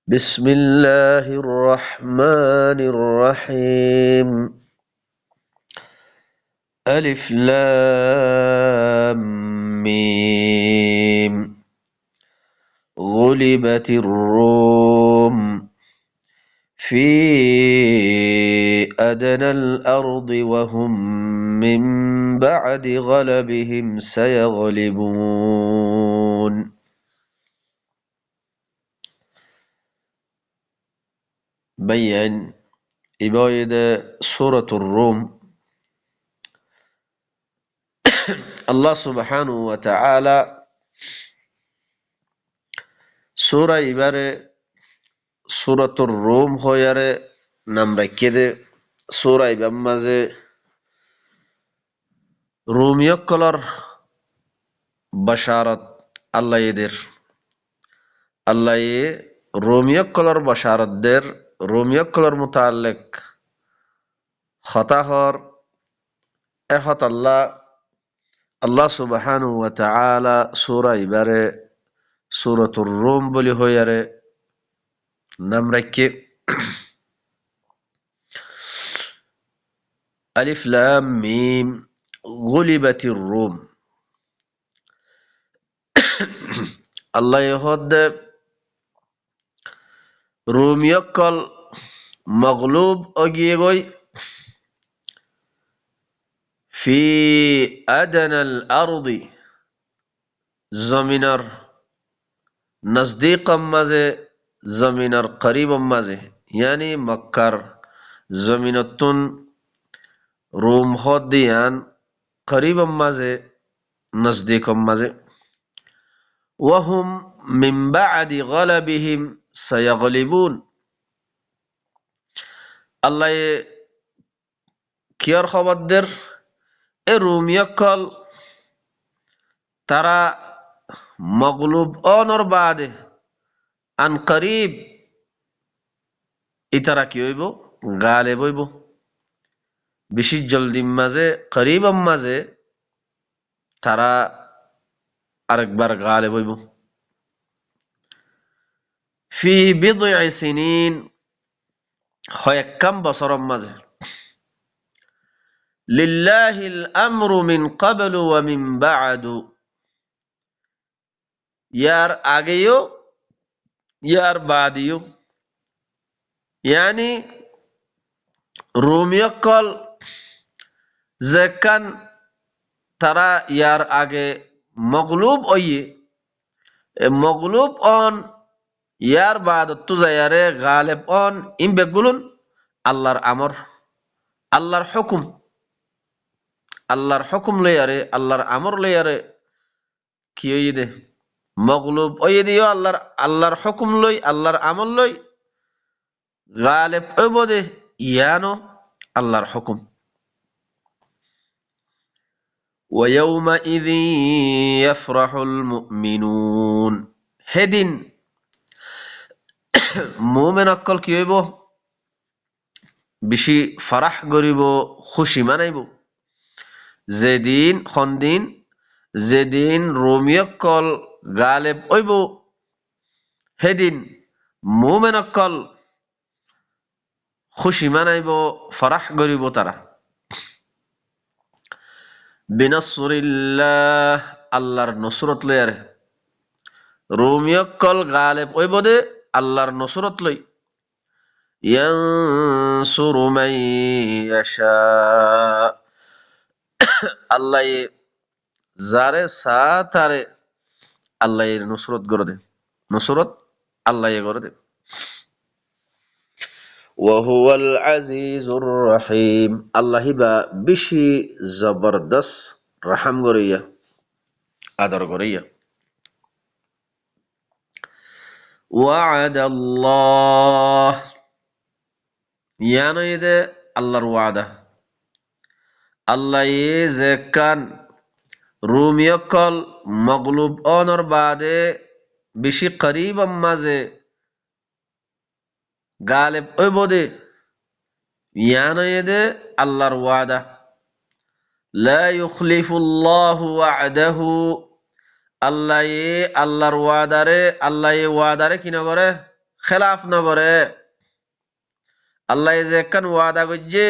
بسم الله الرحمن الرحيم ألف لام ميم غلبت الروم في أدنى الأرض وهم من بعد غلبهم سيغلبون بيان إبايد سورة الروم الله سبحانه وتعالى سورة إبارة سورة الروم هويرة نمركده سورة إبامزه روم يكلر بشارة الله يدير الله روم يكلر بشارة دير روم يكلر متعلق خطاهر اخط الله سبحانه وتعالى سورة إبارة سورة الروم بلي هويرة نمركي ألف لام ميم غلبت الروم الله يهد روم يقل مغلوب أجيغوي في أدنى الأرض زمينر نزديقا مزه زمينر قريبا مزه يعني مكر زمينتون روم خوديان قريبا مزه نزديقا مزه وهم من بعد غلبهم سيغلبون الله كيار خبدر روم يقل ترى مغلوب آنر بعده عن قريب ইতারা কি হইব গালেব হইব বেশি জলদি মাঝে করিবম মাঝে তারা আরেকবার গালেব হইব ফি বিদ'i সিনিন হয় কম বছরম মাঝে লিল্লাহিল আমরু মিন ক্বাবলু ওয়া মিন বা'দু ইয়ার আগেও ইয়ার বাদিও يعني روميقل زكان ترى يار آگه مغلوب اوي مغلوب اون يار بعد تو زياره غالب اون ان بقولون الله امر الله حكم لياره الله امر لياره كيو يده مغلوب اوي ديو الله حكم لي الله امر لي غالب عبده يانو الله الحكم ويومئذ يفرح المؤمنون هدين مؤمن أقل كيبو بشي فرح قريبو خوشي منايبو زيدين خندين زيدين رومي أقل غالب عبو هدين مؤمن أقل খুশি মানাইব ফরাহ করিব তারা বিনাসরিল্লাহ আল্লাহর নসরত লয়ারে রোমিয়কল গালেব ওইবদে আল্লাহর নসরত লই ইয়ানসুরু মান ইয়াশা আল্লাহ যারে সাতারে আল্লাহ এর নসরত করে দে নসরত আল্লাহ এ করে দে وهو العزيز الرحيم الله با بشي زبردست رحم غريا ادر غريا وعد الله يعني ده الله الوعده الله يزكان روم يقل مغلوب اونر بعد بشي قريبا مازه غالب عبده يعني يده الله الوعده لا يخلف الله وعده الله الله الوعده الله وعده كنا غره খেলাফ নগরে আল্লাহ যে একখান ওয়াদা করছে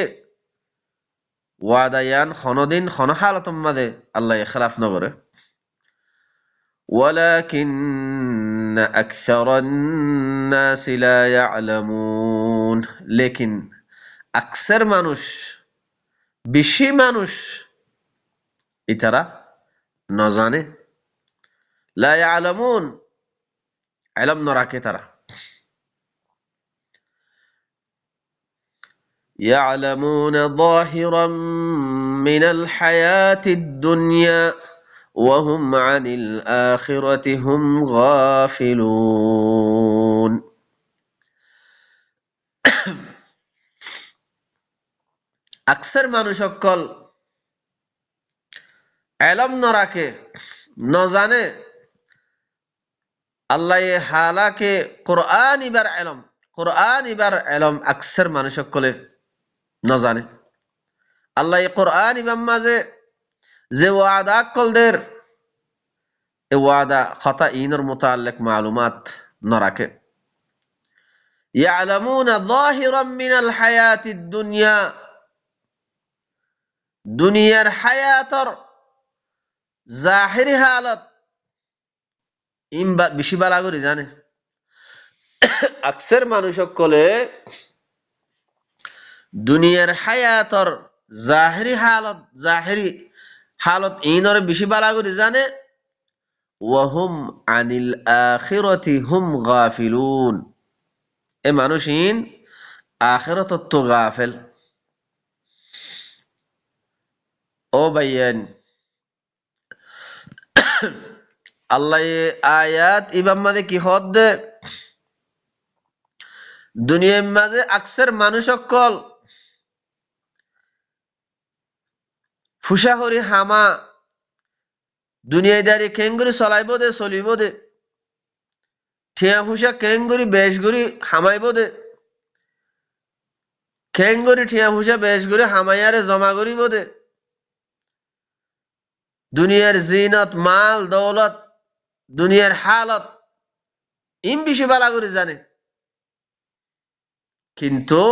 ওয়াদা ইয়ান খনদিন খন হালতম মাদে আল্লাহ খেলাফ নগরে ولكن أكثر الناس لا يعلمون লেকিন আকসার মানুষ বেশি মানুষ ইতারা না জানে লা ইয়ালামুন ইলম না রাখে তারা يعلمون ظاهرا من الحياة الدنيا وهم عن الآخرة هم غافلون أكثر মানুষ সকল ইলম না রাখে না জানে আল্লাহ হালাকে কোরআন ইবার ইলম আকসার মানুষ সকলে না জানে আল্লাহ কোরআন ইবাম মাঝে যে ওয়াদা কলদের এ ওয়াদা খাতা ইনর মুতাল্লিক মালুমাত না রাখে ইয়ালামুনা যাহিরাম মিনাল হায়াতিদ দুনিয়া দুনিয়ার হায়াতর জাহিরি হালত ইমবা বেশি বালা করে জানে আকসার মানুষ সকলে দুনিয়ার হায়াতর জাহিরি হালত ইনর বেশি বালা করে জানে ওয়াহুম আনিল আখিরাতি হুম গাফিলুন এ মানুষ ইন আখিরাত তো গাফেল ও ভাইয়ান আল্লাহ আয়াত ইবাম মাঝে কি হদ দে দুনিয়ার মাঝে আকসার মানুষ সকল ফুসাহরি হামা দুনিয়াদারি কেঙ্গুরি চলাইব দে চলিব দে ঠিয়া ফুসা কেঙ্গুরি বেশগুরি হামাইব দে কেঙ্গুরি ঠিয়া ফুসা বেশগুরি হামাইয়ারে জমা করিব দে দুনিয়ার জিনত মাল দৌলত দুনিয়ার হালত ইম বেশি বালা করে জানে কিন্তু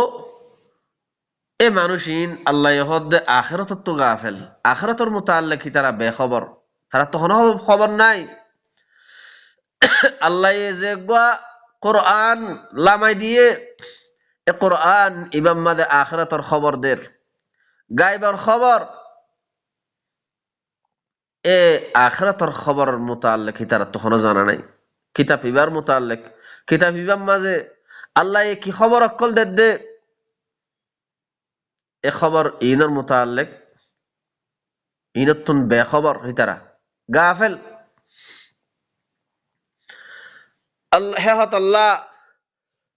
এ মানুষিন আল্লাহ হদ্দে আখিরাতত তো গাফেল আখিরাতর মুতাল্লিক তারা বেখবর তারা তখন খবর নাই আল্লাহ যে কোরআন লামাই দিয়ে এ কোরআন ইবাম মাদে আখিরাতর খবর দের গায়বার খবর এ আখিরাতর খবর মুতাল্লিক তারা তখন জানা নাই কিতাব ইবার মুতাল্লিক কিতাব ইবাম মাঝে আল্লাহ কি খবর অকল দে এ খবর ইনর মুতাল্লিক ইনতুন বেখবর হিতারা গাফেল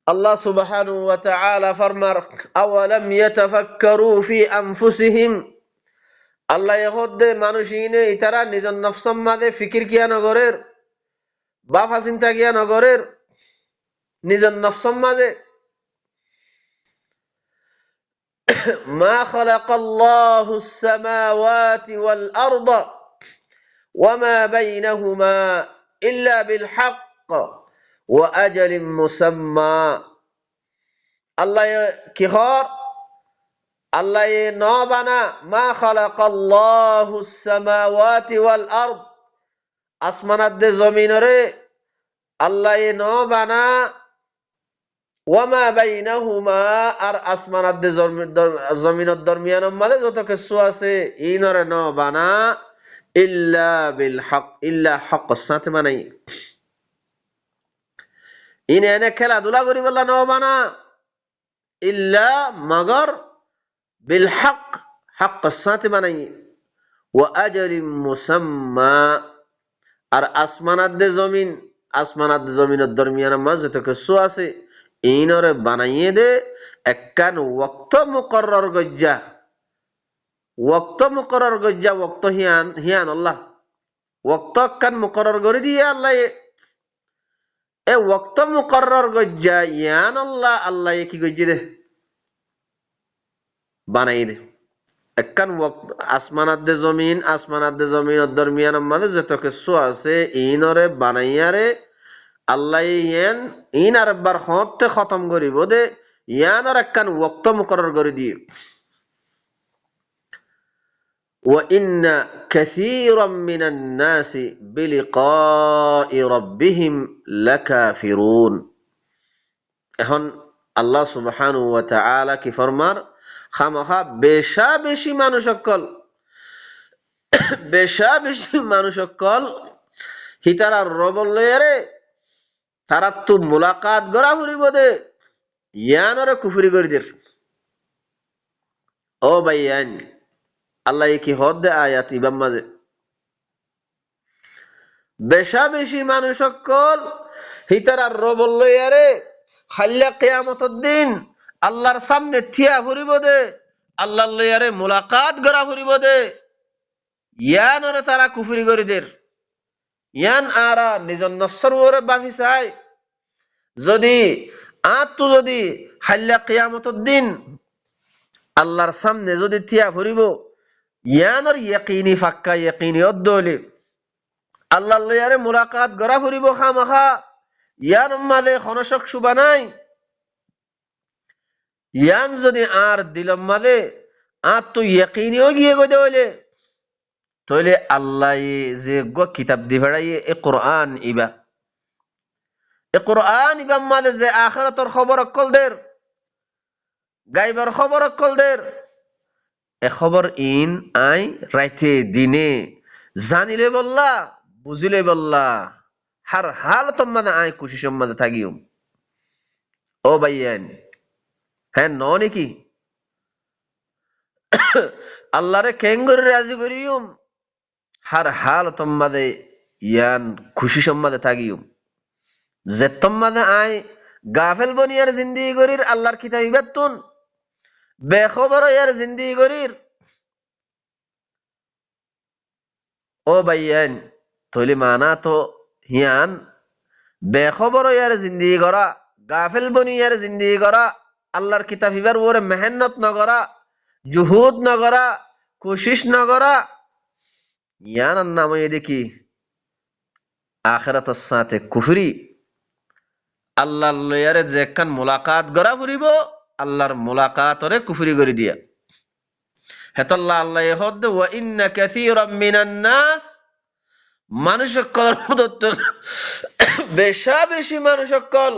আল্লাহ সুবহানাহু ওয়া তাআলা ফরমার আওয়ালাম ইয়াতাফাক্কারু ফি আনফুসিহিম আল্লাহ ইহদে মানুষিনে ইতারা নিজের নফসম মাঝে ফিকির কিয়া নগরের বাফা চিন্তা কিয়া নগরের নিজের নফসম মাঝে মা খালাকাল্লাহুস সামাওয়াতি ওয়াল আরদা ওয়া মা বাইনাহুমা ইল্লা বিল হক ওয়া আজালিন মুসাম্মা আল্লাহ কি খর আল্লাহ ন বানা মা খালাকাল্লাহুস সামাওয়াতি ওয়াল আরদ আসমানাত দে জমিনরে আল্লাহ ন বানা ওয়া মা বাইনাহুমা আর আসমানাত দে জমিনের দরমিয়ানের মাঝে যত কিছু আছে ইনরে ন বানা ইল্লা বিল হক ইল্লা হক সাথে বানাই ইনে এনে খেলাধুলা করি বললা ন বানা ইল্লা মগর বিল হক হক সাথে বানাই ওয়া আজালিন মুসাম্মা আর আসমানাত দে জমিনের দরমিয়ানের মাঝে যত কিছু আছে ইনরে বানাইয়ে দে একখান ওয়াক্ত মুকরর গজ্জা ওয়াক্ত হিয়ান আল্লাহ ওয়াক্ত একখান মুকরর করে দিয়ে আল্লাহ এ ওয়াক্ত মুকরর গজ্জা ইয়ান আল্লাহ কি গজ্জি দে বানাই দে একখান ওয়াক্ত আসমানাত দে জমিনের দরমিয়ানের মাঝে যত কিছু আছে ইনরে বানাইয়ারে আল্লাহ ইয়ান ইন আরবার হতে খতম করিব দে ইয়ানোর একখান ওয়াক্ত মুকরর করে দিয়ে وَإِنَّ كَثِيرًا مِنَ النَّاسِ بِلِقَاءِ رَبِّهِمْ لَكَافِرُونَ এখন আল্লাহ সুবহানাহু ওয়া তাআলা কি ফরমার খামখা বেশি মানুষ সকল হিতারা রবল লয়ারে তারা তো মুলাকাত গড়া ফুরিব দে ইয়ানরে কুফরি করে দের ও ভাইয়ান আল্লাহ কি হদ দে আয়াত ইবাম মাঝে বেশি মানুষ সকল হিতারা রবল লয়ারে হাল্লা কিয়ামতের দিন আল্লাহর সামনে থিয়া ফুরিব দে আল্লাহর লয়ারে মুলাকাত গড়া ফুরিব দে ইয়ানরে তারা কুফরি করে দের ইয়ান আরা নিজের নফসর ওরে বাফি চাই যদি যদি হাল্লা কিয়ামতের দিন আল্লাহর সামনে যদি থিয়া ফুরিব ইয়ানর ইয়াকিনি ফাক্কা ইয়াকিনি অদ্দলে আল্লাহর লয়ারে মুলাকাত গড়া ফুরিব খামাখা ইয়ান মাঝে খনসক শুবা নাই ইয়ান যদি আর দিলম মাঝে তো ইয়াকিনিও গিয়ে গদে হইলে তাহলে আল্লাহ যে কিতাব দি ফেড়াইয়ে এ কোরআন ইবা মাঝে যে আখিরাতের খবর অকল দের গাইবার খবর অকল দের এ খবর ইন আই রাইতে দিনে জানিলে বললা বুঝিলে বললা হার হালত মানে আই খুশি সম্মানে থাকিও ও ভাইয়ান হ্যাঁ ন নাকি আল্লাহরে কেঙ্গরে রাজি করিও হার হাল তোমাদে ইয়ান খুশি সম্মাদে থাকিও যে তোমাদে আই গাফেল বনিয়ার জিন্দিগি করির আল্লাহর কিতাব ইবাতুন বেখবর ইয়ার জিন্দিগি করির ও ভাইয়ান তৈলি মানা তো হিয়ান বেখবর ইয়ার জিন্দিগি করা গাফেল বনিয়ার জিন্দিগি করা আল্লাহর কিতাব ইবার ওরে মেহনত নগরা জুহুদ নগরা কোশিশ নগরা ইয়ান নাম দেখি আখিরাতের সাথে কুফরি আল্লাহর লয়ারে যে একখান মুলাকাত গড়া ফুরিব আল্লাহর মুলাকাতরে কুফরি করে দিয়া হেতল্লাহ আল্লাহ হদ ওয়া ইন্না কাসীরাম মিনান নাস মানুষ সকল বেশি মানুষ সকল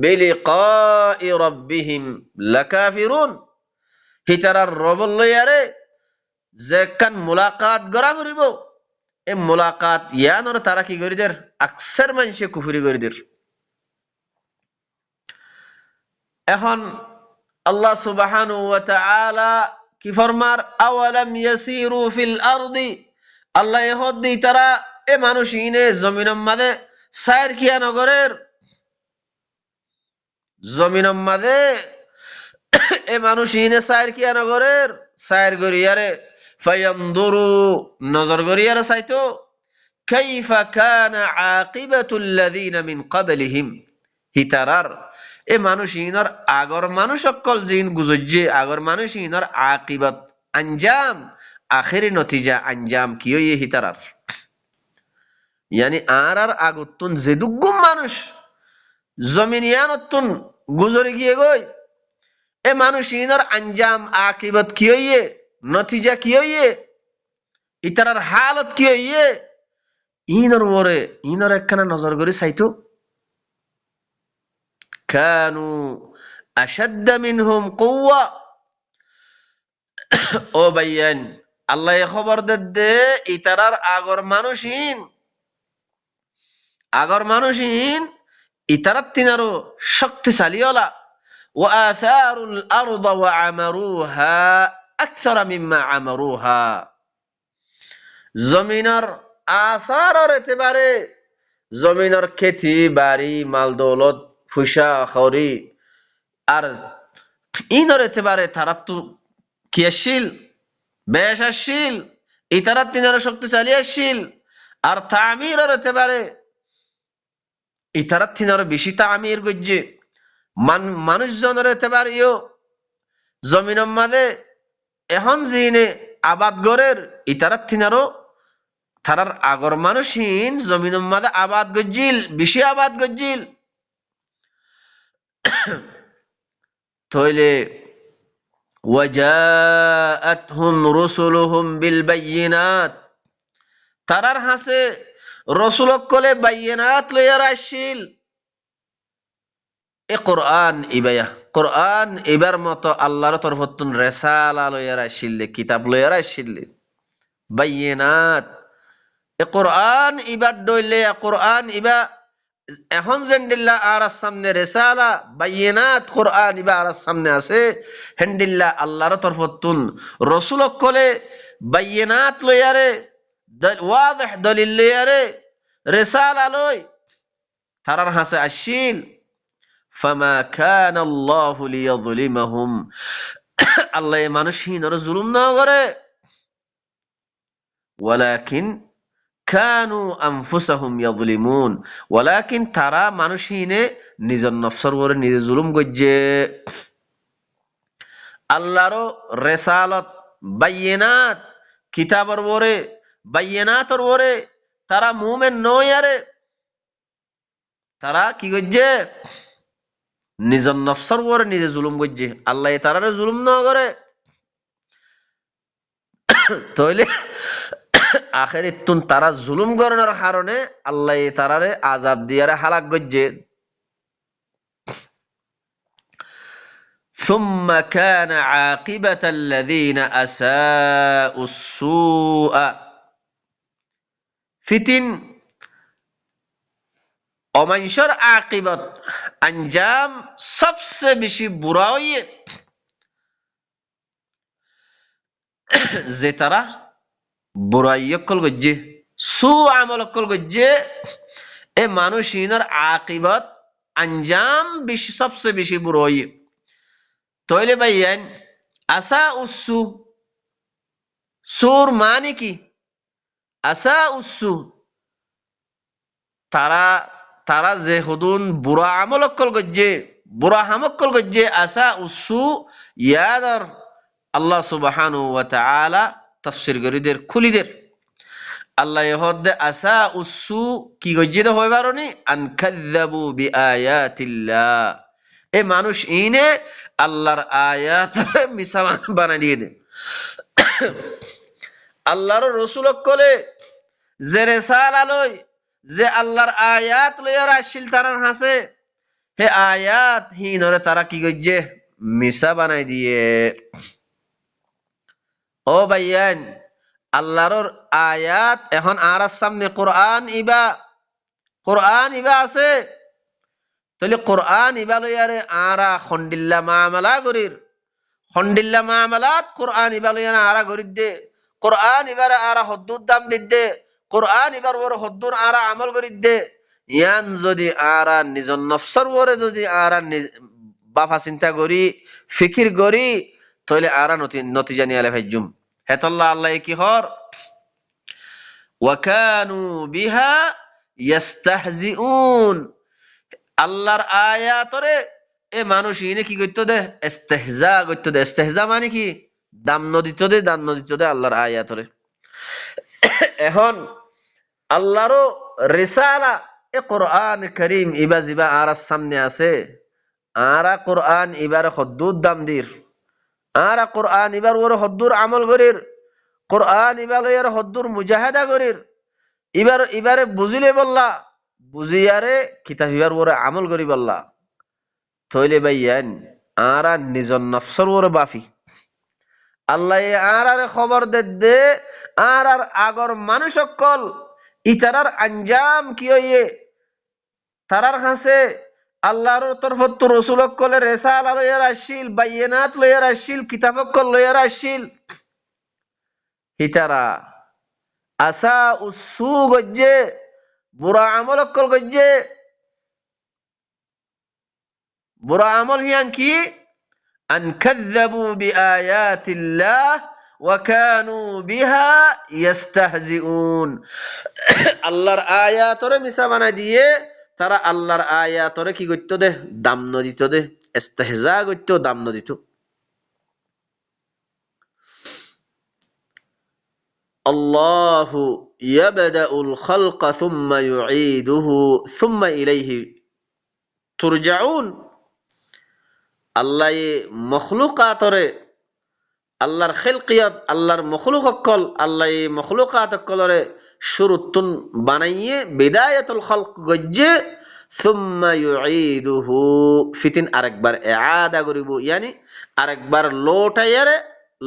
বিলিকাই রাব্বিহিম লাকাফিরুন হিতারার রবল লয়ারে যে একখান মুলাকাত গড়া ফুরিব এ মুলাকাত ইয়ানর তারা কি করি দের আকসার মানুষে কুফরি করে দের এখন আল্লাহ সুবহানাহু ওয়া তাআলা কি ফরমার আওয়ালাম ইয়াসিরু ফিল আরদি আল্লাহ হদ্দি তারা এ মানুষ ইনে জমিনের মাঝে সাইর কিয়া নগরের জমিনের মাঝে এ মানুষ ইনে সাইর কিয়া নগরের সাইর গরিয়ারে ফায়ানদুরু নজর গরিয়ারে সাইতো কাইফা কানা আকিবাতুল্লাযিনা মিন ক্বাবলিহিম হিতারার এ মানুষ ইনর আগর মানুষ সকল জিন গুজজ্জে আগর মানুষ ইনর আকিবাত আঞ্জাম আখিরি নতিজা আঞ্জাম কি হইয়ে হিতারার ইয়ানি আর আগুতুন যেদুগুম মানুষ জমিনিয়ানতুন গুজরে গিয়ে গই এ মানুষ ইনর আঞ্জাম আকিবাত কি হইয়ে নতিজা কি হইয়ে ইতারার হালত কি হইয়ে ইনর ওরে ইনর একখানা নজর করে চাইতো কানু আশাদ্দা মিনহুম কুওয়া ও ভাইয়ান আল্লাহ খবর দে ইতারার আগর মানুষিন ইতারাত তিনারো শক্তিশালী হলা ওয়া আথারুল আরদ ওয়া আমারুহা আকসার মিম্মা আমারুহা জমিনার আসার এতেবারে জমিনার খেতি বাড়ি মাল দৌলত ফুসা খরি আর ইনর এতেবারে তারা তো কি আসছিল বেশ আসছিল ইতারাত তিনারো শক্তিশালী আসছিল আর তামিরের এতেবারে ইতারাত তিনারো বেশি তামির গজ্জে মানুষজনের এতেবারে জমিনের মাঝে এখন জিনে আবাদ গরের ইতারাত তিনারো তারার আগর মানুষিন জমিনের মাঝে আবাদ গজ্জিল, বেশি আবাদ গজ্জিল। তইলে ওয়াজাআতহুম রুসুলুহুম বিল বায়িনাত, তারার হাসে রসুলক কলে বাইয়িনাত লইয়া আসছিল। এ কোরআন ইবায়া, কোরআন এবার মতো আল্লাহর তরফতুন রেসালা লইয়া আসছিল, কিতাব লইয়া আসছিল বাইয়িনাত। এ কোরআন ইবার দইলে কোরআন ইবা এখন জেন্ডিল্লা আর সামনে রেসালা বাইয়িনাত কোরআন ইবা আর সামনে আছে হেন্ডিল্লা আল্লাহর তরফতুন রসুলক কলে বাইয়িনাত লইয়ারে ওয়াদিহ দলিল লইয়ারে রেসালা লই তারার হাসে আসছিল। ফামা কানা আল্লাহু লিয়াযলিমাহুম, আল্লাহ মানুষহীনর জুলুম না করে, ওয়ালাকিন কানু আনফুসাহুম ইয়াযলিমুন, ওয়ালাকিন তারা মানুষহীনে নিজের নফসের উপরে নিজে জুলুম করছে। আল্লাহর রেসালত বাইয়িনাত কিতাবের উপরে বাইয়িনাতের উপরে তারা মুমিন নয়, আরে তারা কি করছে? নিজের নফসের উপরে নিজে জুলুম করছে। আল্লাহ তারারে জুলুম না করে, তাইলে আখিরাতুন তারা জুলুম করার কারণে আল্লাহ তারারে আযাব দিয়ারে হালাক করছে। ثم كان عاقبة الذين أساءوا السوء ফিতিন অমানুষের আকিবত আঞ্জাম সবচেয়ে বেশি বুরা হইয়ে যে তারা বুরাই অকল গজ্জে সু আমল অকল গজ্জে, এ মানুষিনের আকিবত আঞ্জাম বেশি সবচেয়ে বেশি বুরা হইয়ে। তইলে ভাইয়ান আসা উসু সুর মানে কি? আসা উসু তারা তারা যে হুদুন বুড়া আমল অকল গজ্জে বুড়া হামক্কল গজ্জে আসা উসু ইয়াদার আল্লাহ সুবহানাহু ওয়া তাআলা তাফসীর গরিদের খুলিদের আল্লাহ ইহদে আসা উসু কি গজ্জে তো হয় বারনি আন কাযযাবু বিআয়াতিল্লাহ, এ মানুষ ইনে আল্লাহর আয়াত মিছা বানাই দিয়ে দে। আল্লাহর রসুল কলে যে রেসালা লই যে আল্লাহর আয়াত লইয়ার আসছিল তারার হাসে, হে আয়াত হিনরে তারা কি গজ্জে মিছা বানাই দিয়ে। ও ভাইয়ান আল্লাহর আয়াত এখন আর সামনে কোরআন ইবা আছে, তাহলে কোরআন ইবা লইয়ারে আরা খন্ডিল্লা মামলা গরির খন্ডিল্লা মামলাত কোরআন ইবা লইয়ারে আরা গরির দে, কোরআন ইবার আরা হদ্দুর দাম দিতে, কোরআন ইবার ওর হদ্দুর আরা আমল করি দে। ইয়ান যদি আরা নিজের নফসর ওরে যদি আরা বাফা চিন্তা করি ফিকির করি তাহলে আরা নতিজা নিয়ে আলে ভাইজুম হেতল্লা আল্লাহ কি হর ওয়াকানু বিহা ইয়াস্তাহজিউন, আল্লাহর আয়াতরে এ মানুষ ইনে কি করতে দে ইস্তেহজা করতে দে। ইস্তেহজা মানে কি? দাম নদিত দে আল্লাহর আয়াতরে। এখন আল্লাহরও রিসালা এ কোরআন করিম ইবা জিবা আর সামনে আছে, আরা কোরআন ইবার হদ্দুর দাম দির, আরা কোরআন ইবার ওর হদ্দুর আমল করির, কোরআন ইবার এর হদ্দুর মুজাহাদা করির, ইবারে বুঝিলে বললা বুঝিয়ারে কিতাব ইবার ওরে আমল করি বললা, তইলে ভাইয়ান আরা নিজর নফসর ওরে বাফি আল্লাহ আর খবর দে আর আগর মানুষ সকল ইতারার আঞ্জাম কি হইয়ে তারার কাছে আল্লাহর তরফত রসুল কলে রেসালা লইয়ার আসিল, বাইয়িনাত লইয়ার আসিল, কিতাব কল লইয়ার আসিল, ইতারা আসা উসু গজ্জে বুড়া আমল কল গজ্জে। বুড়া আমল হিয়ান কি? আন কাযযাবু বিআয়াতিল্লাহ ওয়া কানু বিহা ইস্তাহজিউন, আল্লাহর আয়াতরে মিছা বানাই দিয়ে তারা আল্লাহর আয়াতরে কি করতে দে দাম নদিত দে, ইস্তেহজা করতে দাম নদিত। আল্লাহু ইয়াবদাউল খালকা সুম্মা ইউঈদুহু সুম্মা ইলাইহি তুরজাউন। আল্লাহ মখলুকাতরে আল্লাহর খেলকিয়ত আল্লাহর মখলুক অকল আল্লাহ মখলুকাত অকলরে শুরুতুন বানাইয়ে বিদায়াতুল খালক গজ্জে সুম্মা ইউঈদুহু ফিতিন আরেকবার ইআদা করিব, ইয়ানি আরেকবার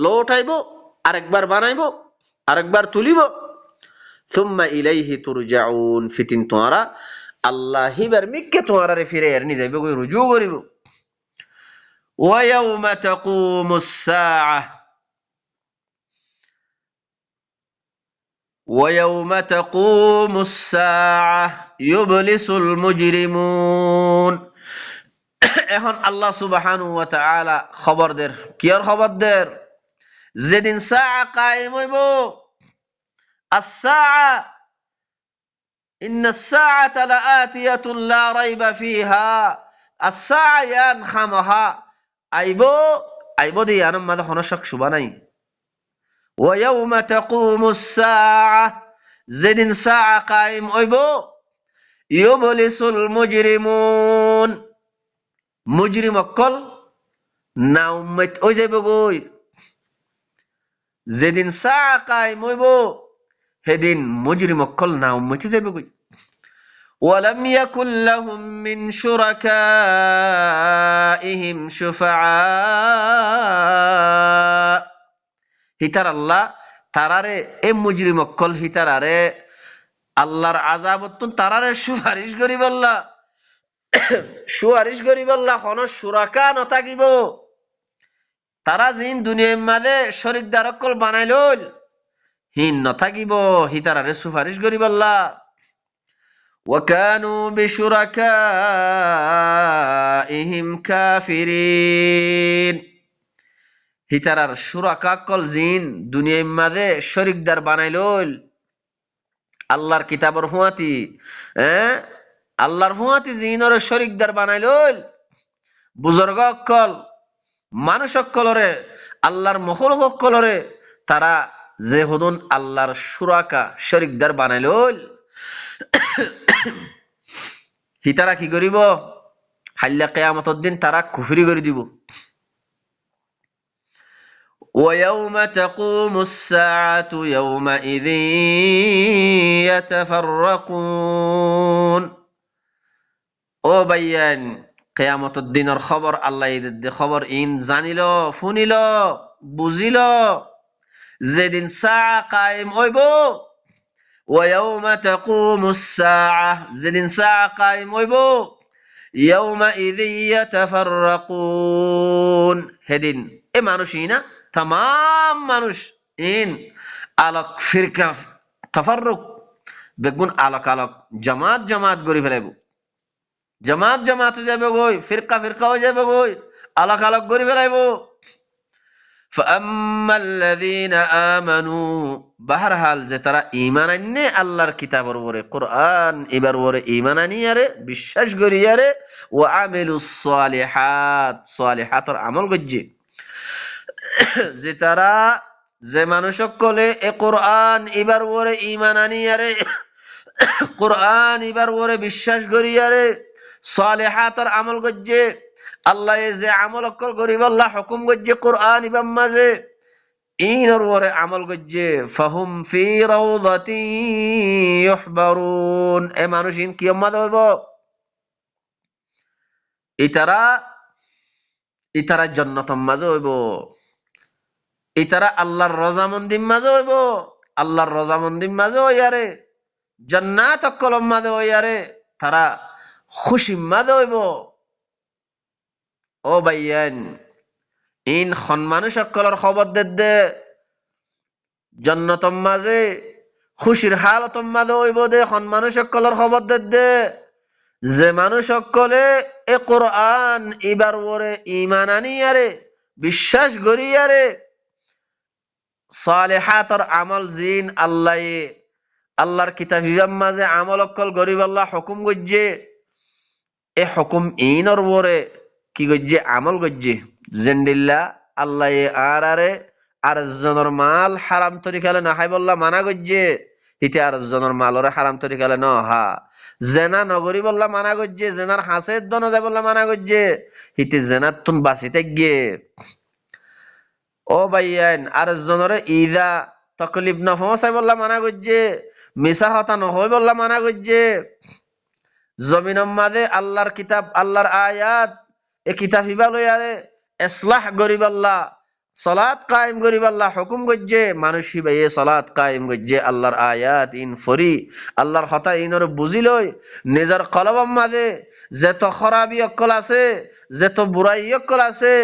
লৌটাইব, আরেকবার বানাইব, আরেকবার তুলিব। সুম্মা ইলাইহি তুরজাউন ফিতিন তোমরা আল্লাহ হিবার মিক্কে তোমরা ফিরে এরনি যাইব, রুজু করিব। ويوم تقوم الساعة ويوم تقوم الساعة يبلس المجرمون। এখন আল্লাহ সুবহানাহু ওয়া তাআলা খবর দের, কিয়ার খবর দের? যেদিন সাআ কায়েম হইব, الساعة إن الساعة لآتية لا ريب فيها। الساعة ইয়ান খামহা আইব দি আনম মাদা হন শক শুবা নাই। ويوم تقوم الساعة যেদিন সাআ কায়েম হইব, ইউবলিসুল মুজরিমুন মুজরিম অকল না উম্মত হই যাইব গই। যেদিন সাআ কায়েম হইব সেদিন মুজরিম অকল না উম্মত যাইব গই। ولم يكن لهم من شركائهم شفعاء। হিতার আল্লাহ তারারে এ মুজরিম অকল হিতারারে আল্লাহর আযাবত তারারে সুপারিশ করিব, আল্লাহ সুপারিশ করিব, আল্লাহ কোন শুরাকা নথাকিব। তারা জিন দুনিয়ার মাঝে শরীকদার অকল বানাইল হিন নথাকিব, হিতারারে সুপারিশ করিব আল্লাহ। وكانوا بشركائهم كافرين। হিতারার শুরাকা কল জিন দুনিয়ার মাঝে শরীকদার বানাইল আল্লাহর কিতাবর হুয়াতি, আল্লাহর হুয়াতি জিনর শরীকদার বানাইল। বুজুর্গ অকল মানুষ অকলরে আল্লাহর মখলুক অকলরে তারা যে হুদুন আল্লাহর শুরাকা শরীকদার বানাইল, হিতারা কি করিব? হাল্লা কিয়ামতের দিন তারা কুফরি করে দিব। ويوم تقوم الساعة يومئذ يتفرقون। ও ভাইয়ান, কিয়ামতের দিনের খবর আল্লাহ দে খবর ইন জানিল, শুনিল, বুঝিল। যেদিন সাআ কায়েম হইব, ويوم تقوم الساعة যেদিন সাআ কায়েম হইব, يومئذ يتفرقون সেদিন এ মানুষই না তাম মানুষ ইন আলোক ফিরকা তাফাররুক বেগুন আলোক আলোক জামাত জামাত গড়ি ফেলাইব, জামাত জামাত হয়ে যাবে গই, ফিরকা ফিরকা হয়ে যাবে গই, আলোক আলোক গড়ি ফেলাইব। فأما الذين آمنوا بهرحال যে তারা ঈমান আননে আল্লাহর কিতাবের উপরে কোরআন এবার উপরে ঈমান আনিয়ারে বিশ্বাস করিয়ারে ওয়া আমিলুস সালিহাত সালিহাতর আমল গজ্জে, যে তারা যে মানুষ সকলে এ কোরআন এবার উপরে ঈমান আনিয়ারে কোরআন এবার উপরে বিশ্বাস করিয়ারে সালিহাতর আমল গজ্জে, আল্লাহ যে আমল অকল করিব আল্লাহ হুকুম গজ্জে কোরআন ইবাম মাঝে ইনর ওরে আমল গজ্জে ফাহুম ফি রাউদাতিন ইউহবারুন। এ মানুষ ইন কিয়ামত হইব, ইতারা জান্নাতের মাঝে হইব, ইতারা আল্লাহর রজামন্দির মাঝে হইব, আল্লাহর রজামন্দির মাঝে হইয়ারে জান্নাত অকলম মাঝে হইয়ারে তারা খুশি মাঝে হইব। ও ভাইয়ান, ইন খন মানুষ সকলের খবর দে জান্নাতের মাঝে খুশির হালতর মাঝে হইব দে, খন মানুষ সকলের খবর দে যে মানুষ সকলে এ কোরআন ইবার ওরে ঈমান আনিয়ারে বিশ্বাস করিয়ারে সালিহাতর আমল জিন আল্লাহর কিতাব ইবাম মাঝে আমল অকল গরিব আল্লাহ হুকুম গজ্জে, এ হুকুম ইনর ওরে কি গজ্জে আমল গজ্জে জেন্ডিল্লা আল্লাহ আরারে আরেকজনের মাল হারাম তরিকালে না খাই বললা মানা গজ্জে হিতে আরেকজনের মালরে হারাম তরিকালে ন হা জেনা নগরী বললা মানা গজ্জে জেনার হাসের দন যায় বললা মানা গজ্জে হিতে জেনার তুন বাঁচিতে গিয়ে ও ভাইয়ান আরেকজনের ইদা তকলিফ না পৌঁছাই বললা মানা গজ্জে মিশা হতা নহই বললা মানা গজ্জে জমিনের মাঝে আল্লাহর কিতাব আল্লাহর আয়াত এ কিতাব হিবা লইয়ারে ইসলাহ গরিবাল্লাহ সালাত কায়েম গরিবাল্লাহ হুকুম গজ্জে মানুষ হিবাইয়ে সালাত কায়েম গজ্জে আল্লাহর আয়াত ইন ফরি আল্লাহর হতা ইনর বুঝি লই নিজের কলবম মাঝে যেত খরাবি অকল আছে যেত বুড়াই অকল আছে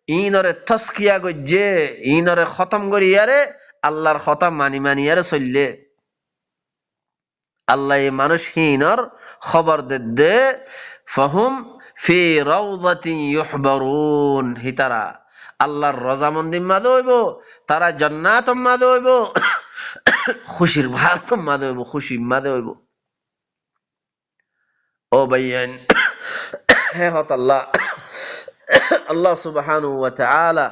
ইনরে তস্কিয়া গজ্জে ইনরে খতম করিয়ারে আল্লাহর হতা মানি মানিয়ারে চললে আল্লাহ মানুষহীনর খবর দে ফাহুম ফি রাউদাতিন ইউহবারুন হিতারা আল্লাহর রজামন্দির মাঝে হইব তারা জান্নাতের মাঝে হইব খুশির ভারতের মাঝে হইব খুশির মাঝে হইব ও ভাইয়ান হে হত আল্লাহ আল্লাহ সুবহানাহু ওয়া তাআলা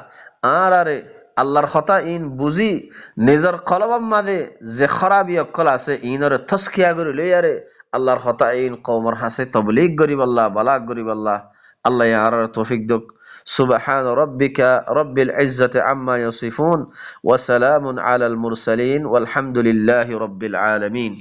আরারে আল্লাহর কথা ইন বুঝি নিজের কলবম মাঝে যে খরাবি অকল আছে ইনরে তস্কিয়া করে লইয়ারে আল্লাহর কথা ইন কওমর হাসে তবলিগ গরিব আল্লাহ বালাগ গরিব আল্লাহ আল্লাহ আর তৌফিক দিক সুবহান রাব্বিকা রাব্বিল ইজ্জাতি আম্মা ইয়াসিফুন ওয়া সালামুন আলাল মুরসালিন ওয়ালহামদুলিল্লাহি রাব্বিল আলামিন